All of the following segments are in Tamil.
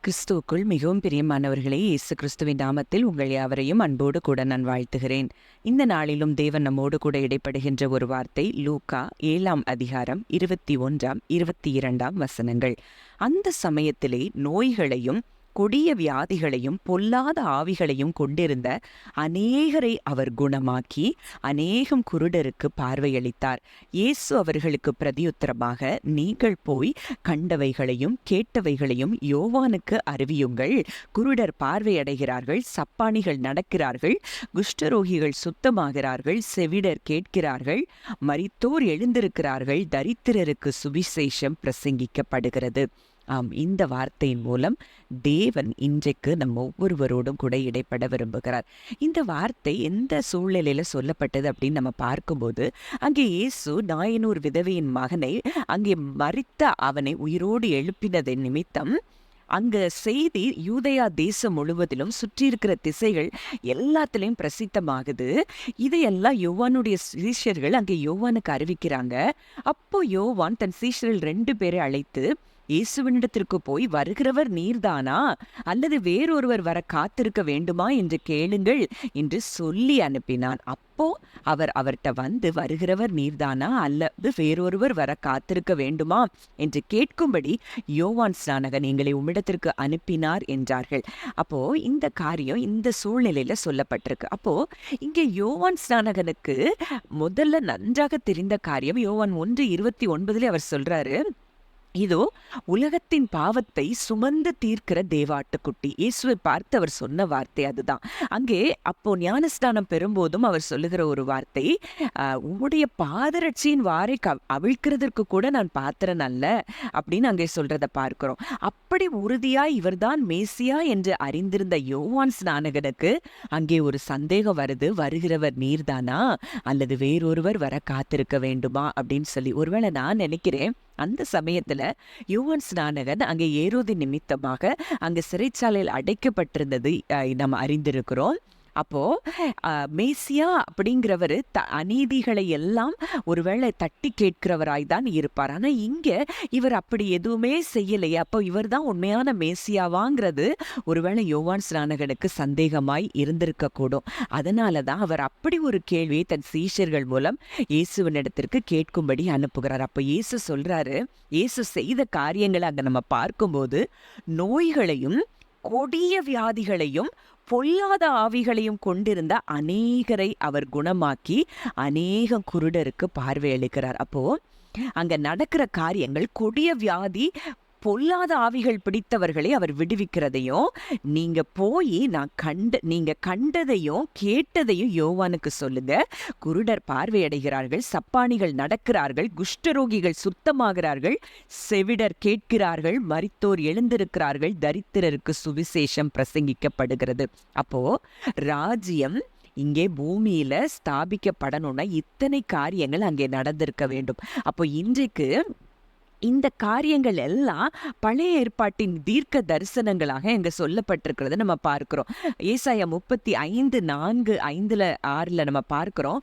கிறிஸ்துவுக்குள் மிகவும் பிரியமானவர்களே, இயேசு கிறிஸ்துவின் நாமத்தில் உங்கள் யாவரையும் அன்போடு கூட நான் வாழ்த்துகிறேன். இந்த நாளிலும் தேவன் நம்மோடு கூட இடைப்படுகின்ற ஒரு வார்த்தை லூக்கா 7ஆம் அதிகாரம் 21, 22 வசனங்கள். அந்த சமயத்திலே நோய்களையும் கொடிய வியாதிகளையும் பொல்லாத ஆவிகளையும் கொண்டிருந்த அநேகரை அவர் குணமாக்கி அநேகம் குருடருக்கு பார்வையளித்தார். இயேசு அவர்களுக்கு பிரதியுத்தரமாக, நீங்கள் போய் கண்டவைகளையும் கேட்டவைகளையும் யோவானுக்கு அறிவியுங்கள். குருடர் பார்வையடைகிறார்கள், சப்பாணிகள் நடக்கிறார்கள், குஷ்டரோகிகள் சுத்தமாகிறார்கள், செவிடர் கேட்கிறார்கள், மரித்தோர் எழுந்திருக்கிறார்கள், தரித்திரருக்கு சுவிசேஷம் பிரசங்கிக்கப்படுகிறது. ஆம், இந்த வார்த்தையின் மூலம் தேவன் இன்றைக்கு நம்ம ஒவ்வொருவரோடும் கூட இடைப்பட விரும்புகிறார். இந்த வார்த்தை எந்த சூழ்நிலையில சொல்லப்பட்டது அப்படின்னு நம்ம பார்க்கும்போது, அங்கே இயேசு நாயனூர் விதவையின் மகனை அங்கே மரித்த அவனை உயிரோடு எழுப்பினதன் நிமித்தம் அங்க செய்தி யூதேயா தேசம் முழுவதிலும் சுற்றி இருக்கிற திசைகள் எல்லாத்திலையும் பிரசித்தமாகுது. இதையெல்லாம் யோவானுடைய சீஷர்கள் அங்கே யோவானுக்கு அறிவிக்கிறாங்க. அப்போ யோவான் தன் சீஷர்கள் 2 பேரை அழைத்து, இயேசுவினிடத்திற்கு போய், வருகிறவர் நீர்தானா அல்லது வேறொருவர் வர காத்திருக்க வேண்டுமா என்று கேளுங்கள் என்று சொல்லி அனுப்பினான். அப்போ அவர் அவர்கிட்ட வந்து, வருகிறவர் நீர்தானா அல்லது வேறொருவர் வர காத்திருக்க வேண்டுமா என்று கேட்கும்படி யோவான் ஸ்நானகன் எங்களை உம்மிடத்திற்கு அனுப்பினார் என்றார்கள். அப்போ இந்த காரியம் இந்த சூழ்நிலையில சொல்லப்பட்டிருக்கு. அப்போ இங்கே யோவான் ஸ்நானகனுக்கு முதல்ல நன்றாக தெரிந்த காரியம், யோவான் 1:29 அவர் சொல்றாரு, இதோ உலகத்தின் பாவத்தை சுமந்து தீர்க்கிற தேவாட்டுக்குட்டி. இயேசுவை பார்த்து அவர் சொன்ன வார்த்தை அதுதான். அங்கே அப்போ ஞானஸ்நானம் பெறும்போதும் அவர் சொல்லுகிற ஒரு வார்த்தை, உம்முடைய பாதரட்சியின் வாரை அவிழ்க்கிறதற்கு கூட நான் பாத்திரன் அல்ல அப்படின்னு அங்கே சொல்றத பார்க்கிறோம். அப்படி உறுதியாய் இவர்தான் மேசியா என்று அறிந்திருந்த யோவான் ஸ்நானகனுக்கு அங்கே ஒரு சந்தேகம் வருது, வருகிறவர் நீர்தானா அல்லது வேறொருவர் வர காத்திருக்க வேண்டுமா அப்படின்னு சொல்லி. ஒருவேளை நான் நினைக்கிறேன், அந்த சமயத்துல யோவான் ஸ்நானகன் அங்கே ஏரோது நிமித்தமாக அங்க சிறைச்சாலையில் அடைக்கப்பட்டிருந்தது நம்ம அறிந்திருக்கிறோம். அப்போ மேசியா அப்படிங்கிறவர் அநீதிகளை எல்லாம் ஒருவேளை தட்டி கேட்கிறவராய்தான் இருப்பார். ஆனா இங்க இவர் அப்படி எதுவுமே செய்யலையே. அப்போ இவர் தான் உண்மையான மேசியாவாங்கிறது ஒருவேளை யோவான் ஸ்நானகனுக்கு சந்தேகமாய் இருந்திருக்க கூடும். அதனாலதான் அவர் அப்படி ஒரு கேள்வியை தன் சீஷர்கள் மூலம் இயேசுவினிடத்திற்கு கேட்கும்படி அனுப்புகிறார். அப்போ இயேசு சொல்றாரு, இயேசு செய்த காரியங்களை அங்க நம்ம பார்க்கும்போது, நோய்களையும் கொடிய வியாதிகளையும் பொல்லாத ஆவிகளையும் கொண்டிருந்த அநேகரை அவர் குணமாக்கி அநேகம் குருடருக்கு பார்வையளிக்கிறார். அப்போ அங்க நடக்கிற காரியங்கள், கொடிய வியாதி பொல்லாத ஆவிகள் பிடித்தவர்களை அவர் விடுவிக்கிறதையும், நீங்க போய் நீங்க கண்டதையும் கேட்டதையும் யோவானுக்கு சொல்லுங்க. குருடர் பார்வையடைகிறார்கள், சப்பாணிகள் நடக்கிறார்கள், குஷ்டரோகிகள் சுத்தமாகிறார்கள், செவிடர் கேட்கிறார்கள், மரித்தோர் எழுந்திருக்கிறார்கள், தரித்திரருக்கு சுவிசேஷம் பிரசங்கிக்கப்படுகிறது. அப்போ ராஜ்யம் இங்கே பூமியில ஸ்தாபிக்கப்படணும்னா இத்தனை காரியங்கள் அங்கே நடந்திருக்க வேண்டும். அப்போ இன்றைக்கு இந்த காரியங்கள் எல்லாம் பழைய ஏற்பாட்டின் தீர்க்க தரிசனங்களாக இங்க சொல்லப்பட்டிருக்கிறத நம்ம பார்க்கிறோம். ஏசாயா 35:4-5-6 நம்ம பார்க்கிறோம்,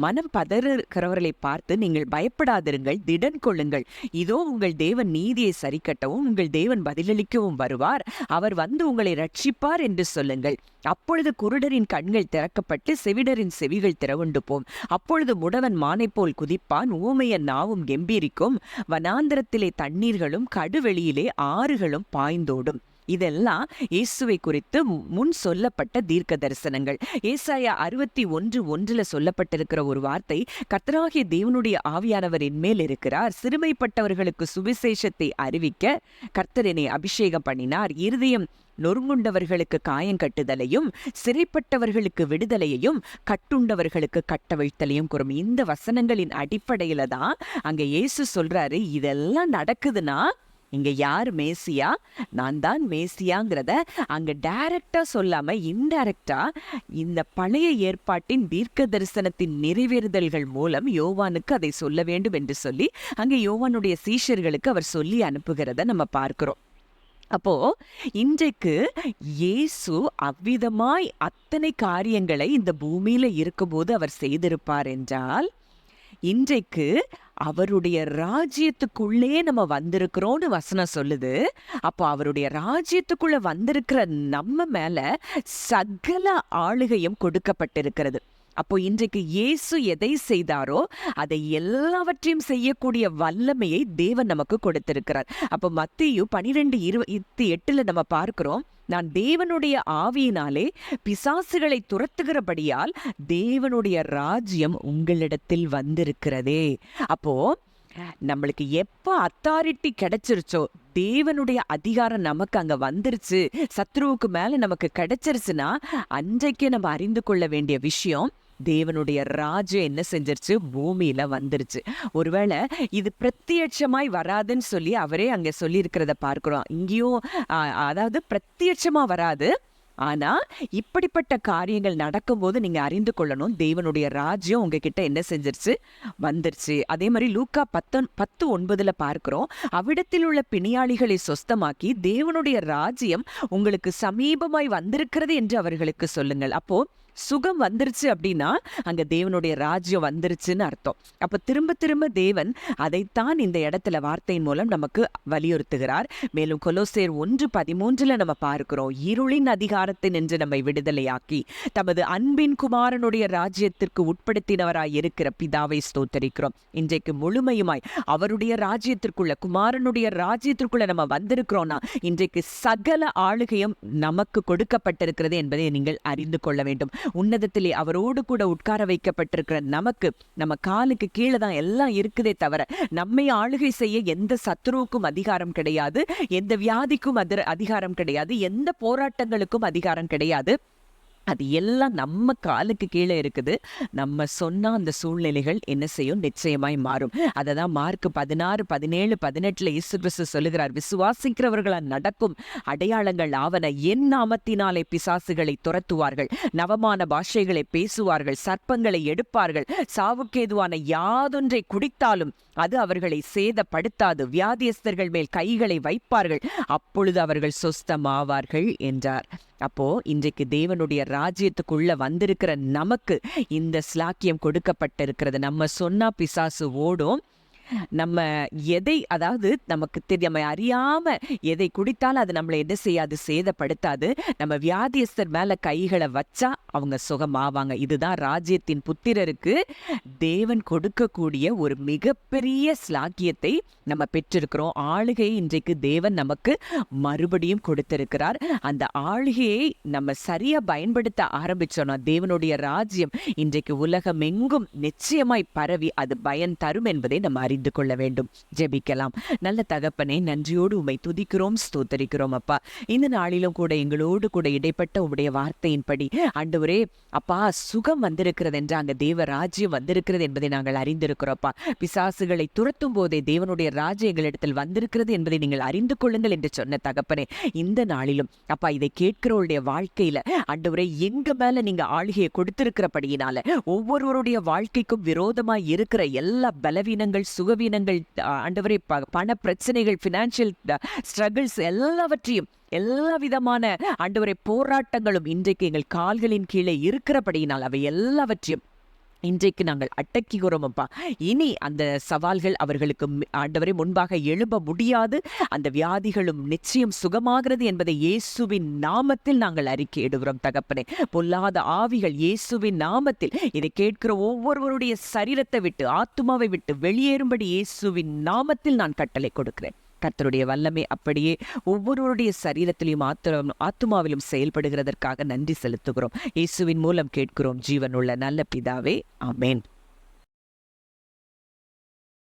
மனம் பதறுகிறவர்களை பார்த்து, நீங்கள் பயப்படாதிருங்கள், திடன் கொள்ளுங்கள், இதோ உங்கள் தேவன் நீதியை சரிக்கட்டவும் உங்கள் தேவன் பதிலளிக்கவும் வருவார், அவர் வந்து உங்களை ரட்சிப்பார் என்று சொல்லுங்கள். அப்பொழுது குருடரின் கண்கள் திறக்கப்பட்டு செவிடரின் செவிகள் திறவுண்டு போம். அப்பொழுது முடவன் மானை போல் குதிப்பான், ஊமையன் நாவும் கெம்பீரிக்கும், வனாந்திரத்திலே தண்ணீர்களும் கடுவெளியிலே ஆறுகளும் பாய்ந்தோடும். இதெல்லாம் இயேசுவை குறித்து முன் சொல்லப்பட்ட தீர்க்க தரிசனங்கள். ஏசாயா 61:1 சொல்லப்பட்டிருக்கிற ஒரு வார்த்தை, கர்த்தராகிய தேவனுடைய ஆவியானவர் என்மேல் இருக்கிறார், சிறுமைப்பட்டவர்களுக்கு சுவிசேஷத்தை அறிவிக்க கர்த்தர் என்னை அபிஷேகம் பண்ணினார், இருதயம் நொறுங்குண்டவர்களுக்கு காயங்கட்டுதலையும் சிறைப்பட்டவர்களுக்கு விடுதலையையும் கட்டுண்டவர்களுக்கு கட்டவிழ்த்தலையும் கூறும். இந்த வசனங்களின் அடிப்படையில தான் அங்க இயேசு சொல்றாரு, இதெல்லாம் நடக்குதுன்னா இங்க யார் மேசியா, நான் தான் மேசியாங்கிறத அங்க டைரக்டா சொல்லாம இன்டைரக்டா இந்த பழைய ஏற்பாட்டின் தீர்க்க தரிசனத்தின் நிறைவேறுதல்கள் மூலம் யோவானுக்கு அதை சொல்ல வேண்டும் என்று சொல்லி அங்க யோவானுடைய சீஷர்களுக்கு அவர் சொல்லி அனுப்புகிறத நம்ம பார்க்கிறோம். அப்போ இன்றைக்கு இயேசு அவ்விதமாய் அத்தனை காரியங்களை இந்த பூமியில இருக்கும்போது அவர் செய்திருப்பார் என்றால், இன்றைக்கு அவருடைய ராஜ்யத்துக்குள்ளே நம்ம வந்திருக்கிறோம்னு வசனம் சொல்லுது. அப்போ அவருடைய ராஜ்யத்துக்குள்ள வந்திருக்கிற நம்ம மேல சகல ஆளுகையும் கொடுக்கப்பட்டிருக்கிறது. அப்போ இன்றைக்கு இயேசு எதை செய்தாரோ அதை எல்லாவற்றையும் செய்யக்கூடிய வல்லமையை தேவன் நமக்கு கொடுத்திருக்கிறார். அப்போ மத்தேயு 12:28 நம்ம பார்க்கிறோம், நான் தேவனுடைய ஆவியினாலே பிசாசுகளை துரத்துகிறபடியால் தேவனுடைய ராஜ்யம் உங்களிடத்தில் வந்திருக்கிறதே. அப்போ நம்மளுக்கு எப்ப அத்தாரிட்டி கிடைச்சிருச்சோ, தேவனுடைய அதிகாரம் நமக்கு அங்க வந்துருச்சு, சத்ருவுக்கு மேல நமக்கு கிடைச்சிருச்சுன்னா, அன்றைக்கே நம்ம அறிந்து கொள்ள வேண்டிய விஷயம், தேவனுடைய ராஜ்யம் என்ன செஞ்சிருச்சு, பூமியில வந்துருச்சு. ஒருவேளை இது பிரத்யட்சமாய் வராதுன்னு சொல்லி அவரே அங்க சொல்லி இருக்கிறத பார்க்கிறோம். இங்கேயும் அதாவது பிரத்யட்சமா வராது, ஆனா இப்படிப்பட்ட காரியங்கள் நடக்கும்போது நீங்க அறிந்து கொள்ளணும், தேவனுடைய ராஜ்யம் உங்ககிட்ட என்ன செஞ்சிருச்சு, வந்துருச்சு. அதே மாதிரி லூக்கா 10:9 பார்க்கிறோம், அவ்விடத்தில் உள்ள பிணியாளிகளை சொஸ்தமாக்கி தேவனுடைய ராஜ்யம் உங்களுக்கு சமீபமாய் வந்திருக்கிறது என்று அவர்களுக்கு சொல்லுங்கள். அப்போ சுகம் வந்துருச்சு அப்படின்னா அங்க தேவனுடைய ராஜ்யம் வந்துருச்சுன்னு அர்த்தம். அப்ப திரும்ப திரும்ப தேவன் அதைத்தான் இந்த இடத்துல வார்த்தையின் மூலம் நமக்கு வலியுறுத்துகிறார். மேலும் கொலோசேயர் 1:13 நம்ம பார்க்கிறோம், இருளின் அதிகாரத்தை நின்று நம்மை விடுதலையாக்கி தமது அன்பின் குமாரனுடைய ராஜ்யத்திற்கு உட்படுத்தினவராய் இருக்கிற பிதாவை ஸ்தோத்தரிக்கிறோம். இன்றைக்கு முழுமையுமாய் அவருடைய ராஜ்யத்திற்குள்ள, குமாரனுடைய ராஜ்யத்திற்குள்ள நம்ம வந்திருக்கிறோம்னா இன்றைக்கு சகல ஆளுகையும் நமக்கு கொடுக்கப்பட்டிருக்கிறது என்பதை நீங்கள் அறிந்து கொள்ள வேண்டும். உன்னதத்திலே அவரோடு கூட உட்கார வைக்கப்பட்டிருக்கிற நமக்கு, நம்ம காலுக்கு கீழே தான் எல்லாம் இருக்குதே தவிர நம்மை ஆளுகை செய்ய எந்த சத்துருவுக்கும் அதிகாரம் கிடையாது, எந்த வியாதிக்கும் அதிகாரம் கிடையாது, எந்த போராட்டங்களுக்கும் அதிகாரம் கிடையாது. அது எல்லாம் நம்ம காலுக்கு கீழே இருக்குது. நம்ம சொன்னா அந்த சூழ்நிலைகள் என்ன செய்யும், நிச்சயமாய் மாறும். அதை தான் மார்க் 16, 17, 18 இயேசு கிறிஸ்து சொல்லுகிறார், விசுவாசிக்கிறவர்களால் நடக்கும் அடையாளங்கள் ஆவன, என் நாமத்தினாலே பிசாசுகளை துரத்துவார்கள், நவமான பாஷைகளை பேசுவார்கள், சர்ப்பங்களை எடுப்பார்கள், சாவுக்கேதுவான யாதொன்றை குடித்தாலும் அது அவர்களை சேதப்படுத்தாது, வியாதியஸ்தர்கள் மேல் கைகளை வைப்பார்கள், அப்பொழுது அவர்கள் சொஸ்தமாவார்கள் என்றார். அப்போ இன்றைக்கு தேவனுடைய ராஜ்யத்துக்குள்ள வந்திருக்கிற நமக்கு இந்த ஸ்லாக்கியம் கொடுக்கப்பட்டிருக்கிறது. நம்ம சொன்னா பிசாசு ஓடும். நம்ம எதை, அதாவது நமக்கு தெரியாம அறியாம எதை குடித்தாலும் அது நம்மளை என்ன செய்யாது, சேதப்படுத்தாது. நம்ம வியாதியஸ்தர் மேல கைகளை வச்சா அவங்க சுகமாவாங்க. இதுதான் ராஜ்யத்தின் புத்திரருக்கு தேவன் கொடுக்கக்கூடிய ஒரு மிகப்பெரிய ஸ்லாக்கியத்தை நம்ம பெற்றிருக்கிறோம். ஆளுகையை இன்றைக்கு தேவன் நமக்கு மறுபடியும் கொடுத்திருக்கிறார். அந்த ஆளுகையை நம்ம சரியா பயன்படுத்த ஆரம்பிச்சோம்னா தேவனுடைய ராஜ்யம் இன்றைக்கு உலகம் எங்கும் நிச்சயமாய் பரவி அது பயன் தரும் என்பதை நம்ம அறிந்து கொள்ள வேண்டும். ஜெபிக்கலாம். நல்ல தகப்பனே, நன்றியோடு உம்மை துதிக்கிறோம், ஸ்தோத்தரிக்கிறோம் அப்பா. இந்த நாளிலும் கூட எங்களோடு கூட இடைப்பட்ட உம்முடைய வார்த்தையின்படி ஆண்டவரே அப்பா, சுகம் வந்திருக்கிறது என்று அங்க தேவ ராஜ்யம் வந்திருக்கிறது என்பதை நாங்கள் அறிந்திருக்கிறோம்ப்பா. பிசாசுகளை துரத்தும் போதே தேவனுடைய ராஜ்யம் எங்களிடத்தில் வந்திருக்கிறது என்பதை நீங்கள் அறிந்து கொள்ளுங்கள் என்று சொன்ன தகப்பனே, இந்த நாளிலும் அப்பா இதை கேட்கிறவருடைய வாழ்க்கையில ஆண்டவரே எங்க மேல நீங்க ஆளுகையை கொடுத்திருக்கிறபடியினால ஒவ்வொருவருடைய வாழ்க்கைக்கும் விரோதமாய் இருக்கிற எல்லா பலவீனங்கள், சுகவீனங்கள், ஆண்டவரே பண பிரச்சனைகள், பினான்சியல் ஸ்ட்ரகிள்ஸ் எல்லாவற்றையும், எல்லா விதமான ஆண்டவரே போராட்டங்களும் இன்றைக்கு எங்கள் கால்களின் கீழே இருக்கிறபடியினால் அவை எல்லாவற்றையும் இன்றைக்கு நாங்கள் அடக்குகிறோம் அப்பா. இனி அந்த சவால்கள் அவர்களுக்கு ஆண்டவரே முன்பாக எழும்ப முடியாது. அந்த வியாதிகளும் நிச்சயம் சுகமாகிறது என்பதை இயேசுவின் நாமத்தில் நாங்கள் அறிக்கையிடுகிறோம் தகப்பனே. பொல்லாத ஆவிகள் இயேசுவின் நாமத்தில் இதை கேட்கிற ஒவ்வொருவருடைய சரீரத்தை விட்டு, ஆத்துமாவை விட்டு வெளியேறும்படி இயேசுவின் நாமத்தில் நான் கட்டளை கொடுக்கிறேன். கர்த்தருடைய வல்லமை அப்படியே ஒவ்வொருவருடைய சரீரத்திலும் ஆத்துமாவிலும் செயல்படுகிறதற்காக நன்றி செலுத்துகிறோம். இயேசுவின் மூலம் கேட்கிறோம் ஜீவனுள்ள நல்ல பிதாவே, ஆமென்.